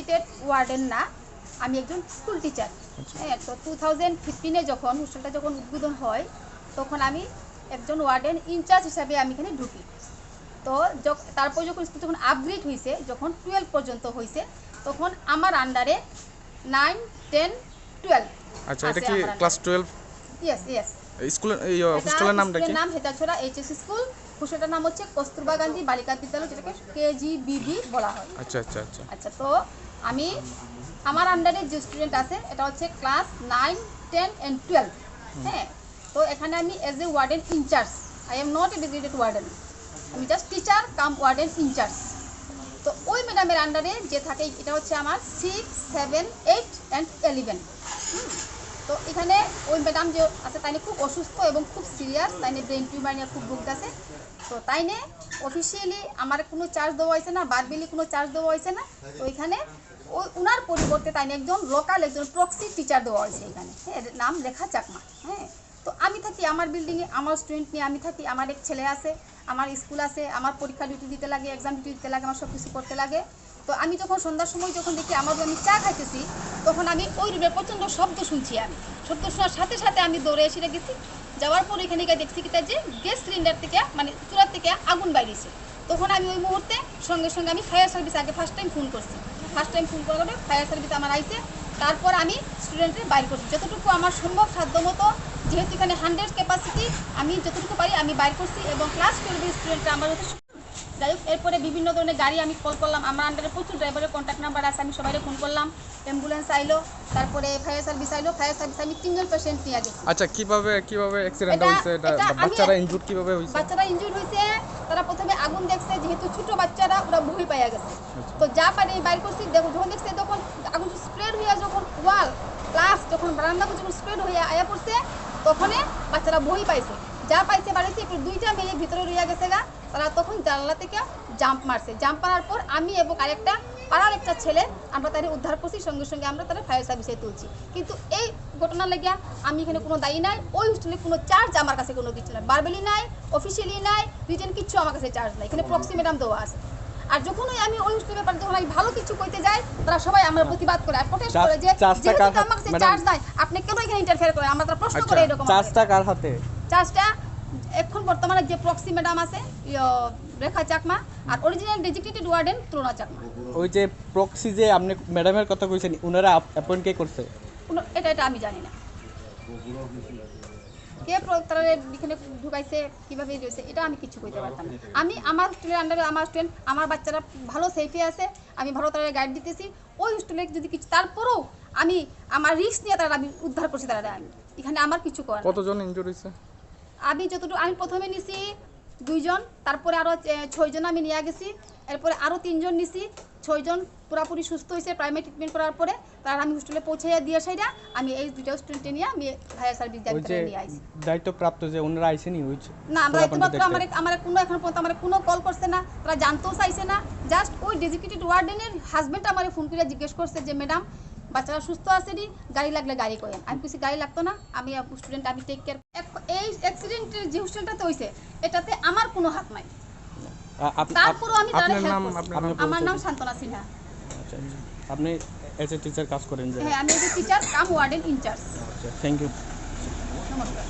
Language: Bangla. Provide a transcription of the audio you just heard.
ডেজিগনেটেড ওয়ার্ডেন না, আমি একজন স্কুল টিচার। হ্যাঁ, তো 2015-এ যখন হোস্টেলটা যখন উদ্বোধন হয় তখন আমি একজন ওয়ার্ডেন ইনচার্জ হিসাবে আমি এখানে ঢুকি। তো তারপর যখন স্কুল যখন আপগ্রেড হয়েছে, যখন 12 পর্যন্ত হয়েছে, তখন আমার আন্ডারে 9, 10, 12। আচ্ছা, এটা কি ক্লাস 12? Yes yes. স্কুলের এই হোস্টেলের নামটা কি? নাম হেতাছড়া এইচএস স্কুল। হোস্টেলটার নাম হচ্ছে কস্তুরবা গান্ধী বালিকা বিদ্যালয়, যেটাকে কেজিবিবি বলা হয়। আচ্ছা আচ্ছা আচ্ছা আচ্ছা, তো আমি আমার আন্ডারে যে স্টুডেন্ট আছে এটা হচ্ছে ক্লাস 9, 10 and 12। হ্যাঁ, তো এখানে আমি as a warden incharge, I am not a designated warden, আমি just teacher cum warden incharge. তো ওই ম্যাডামের আন্ডারে যে থাকে এটা হচ্ছে আমার 6, 7, 8 and 11। তো এখানে ওই ম্যাডাম যে আছে তাই খুব অসুস্থ এবং খুব সিরিয়াস, তাই ব্রেন টিউমার নিয়ে খুব ভুগতেছে। তো তাই অফিসিয়ালি আমার কোনো চার্জ দেওয়া হয়েছে না, বারবেলি কোনো চার্জ দেওয়া হয়েছে না। তো এখানে ওই উনার পরিবর্তে তাই একজন লোকাল একজন প্রক্সি টিচার দেওয়া হয়েছে এখানে। হ্যাঁ, নাম রেখা চাকমা। হ্যাঁ, তো আমি থাকি আমার বিল্ডিংয়ে, আমার স্টুডেন্ট নিয়ে আমি থাকি, আমার এক ছেলে আছে, আমার স্কুল আছে, আমার পরীক্ষা ডিউটি দিতে লাগে, এক্সাম ডিউটি দিতে লাগে, আমার সব কিছু করতে লাগে। তো আমি যখন সন্ধ্যার সময় যখন দেখি আমার আমি চা খাইতেছি, তখন আমি ওই রুমে প্রচণ্ড শব্দ শুনছি। আমি শব্দ শোনার সাথে সাথে আমি দৌড়ে এসে গেছি। যাওয়ার পর এখানে গিয়ে দেখছি কি যে গ্যাস সিলিন্ডার থেকে মানে চুলার থেকে আগুন বাইরেছে। তখন আমি ওই মুহূর্তে সঙ্গে সঙ্গে আমি ফায়ার সার্ভিস আগে ফার্স্ট টাইম ফোন করছি। ফার্স্ট টাইম ফোন করার পরে ফায়ার সার্ভিস আমার আইছে। তারপর আমি স্টুডেন্টের বাইর করছি যতটুকু আমার সম্ভব সাধ্য মতো, যেহেতু এখানে 100 ক্যাপাসিটি, আমি যতটুকু পারি আমি বাইর করছি। এবং ক্লাস 12 স্টুডেন্টরা আমার যাই হোক, এরপরে বিভিন্ন ধরনের গাড়ি আমি কল করলাম, আমার আন্ডারে প্রচুর ড্রাইভারের কন্ট্যাক্ট নাম্বার আছে, আমি সবাই ফোন করলাম, অ্যাম্বুলেন্স আইলো, তারপরে ফায়ার সার্ভিস আইলো। ফায়ার সার্ভিস আমি 3 জন পেশেন্ট নিয়ে গেছি। আচ্ছা, কিভাবে অ্যাক্সিডেন্ট হইছে? এটা বাচ্চারা ইনজুর কিভাবে হইছে? বাচ্চারা ইনজুর হইছে, তারা প্রথমে আগুন দেখছে, যেহেতু ছোট বাচ্চারা ওরা ভয় পাইয়া গেছে। তো যা পারে বাইর করছি, যখন দেখছে তখন আগুন স্প্রেড হইয়া যখন ওয়াল প্লাস যখন বারান্দা যখন স্প্রেড হইয়া আয়া পড়ছে, তখন বাচ্চারা ভয় পাইছে, যা পাইছে বাড়িতে একটু 2টা মেয়ে ভিতরে রইয়া গেছে গা। তারা তখন জানলা থেকে জাম্প মারছে। জাম্প মারার পর আমি এবং আরেকটা পাড়ার একটা ছেলে আমরা তাদের উদ্ধার করছি, সঙ্গে সঙ্গে আমরা তারা ফায়ার সার্ভিসে তুলছি। কিন্তু এই ঘটনার লাগিয়া আমি এখানে কোনো দায়ী নাই। ওই হোস্টেলে কোনো চার্জ আমার কাছে কোনো কিছু নাই, বারবেলি নাই, অফিসিয়ালি নাই, রিটেন কিচ্ছু আমার কাছে চার্জ নাই। এখানে প্রক্সি ম্যাডাম দেওয়া আছে। আর যখন আমি ওই হোস্টেলের ব্যাপারে যখন আমি ভালো কিছু কইতে যাই, তারা সবাই আমার প্রতিবাদ করে আর প্রটেস্ট করে যে যেহেতু আমার কাছে চার্জ নাই, আপনি কেন এখানে ইন্টারফেয়ার করেন? আমরা তারা প্রশ্ন করে এরকম। চার্জটা কার হাতে? চার্জটা এখন বর্তমানে যে প্রক্সি ম্যাডাম আছে রেখা চাকমা, আর অরিজিনাল ডেজিগনেটেড ওয়ার্ডেন তুলনা চাকমা। ওই যে প্রক্সি যে আপনি ম্যাডামের কথা কইছেন, উনারা অ্যাপয়েন্ট কে করছে? এটা আমি জানি না কে তারা এখানে ঢুকাইছে, কিভাবে দিয়েছে, এটা আমি কিছু কইতে পারতাম না। আমি আমার হোস্টেলের আন্ডারে আমার স্টুডেন্ট, আমার বাচ্চারা ভালো সেফে আছে, আমি ভালো তারা গাইড দিতেছি। ওই হোস্টেলে যদি কিছু তারপরেও আমি আমার রিস্ক নিয়ে তারা আমি উদ্ধার করছি, তারা আমি এখানে আমার কিছু করার। কতজন ইনজুর হইছে? আমি যতটুকু আমি প্রথমে নিছি 2 জন, তারপরে আরও 6 জন আমি নিয়ে গেছি, এরপরে আরও 3 জন নিছি। 6 জন পুরোপুরি সুস্থ হয়েছে প্রাইমারি ট্রিটমেন্ট করার পরে। তার আমি হোস্টেলে পৌঁছাইয়া দিয়ে সাইডা আমি এই 2টা স্টুডেন্টে নিয়ে আমি ফায়ার সার্ভিস নিয়ে আইছি। দায়িত্বপ্রাপ্ত যে ওনারা আইছেনি? না, দায়িত্বপ্রাপ্ত আমার কোনো এখন পর্যন্ত আমার কোনো কল করছে না, তারা জানতেও চাইছে না। জাস্ট ওই ডেজিগনেটেড ওয়ার্ডেনের হাজব্যান্ড আমার ফোন করে জিজ্ঞেস করছে যে ম্যাডাম বাচ্চারা সুস্থ আছে নি, গাড়ি লাগলে গাড়ি করেন। আমি কিছু গাড়ি লাগতো না, আমি স্টুডেন্ট আমি টেক কেয়ার। এই অ্যাক্সিডেন্টের যে হোস্টেলটাতে হয়েছে এটাতে আমার কোনো হাত নাই। তারপরও আমি তার হেল্প করছি। আমার নাম শান্তনা সিনহা। আচ্ছা, আপনি এজ এ টিচার কাজ করেন? হ্যাঁ, আমি as a teacher cum warden incharge. আচ্ছা, থ্যাংক ইউ। নমস্কার।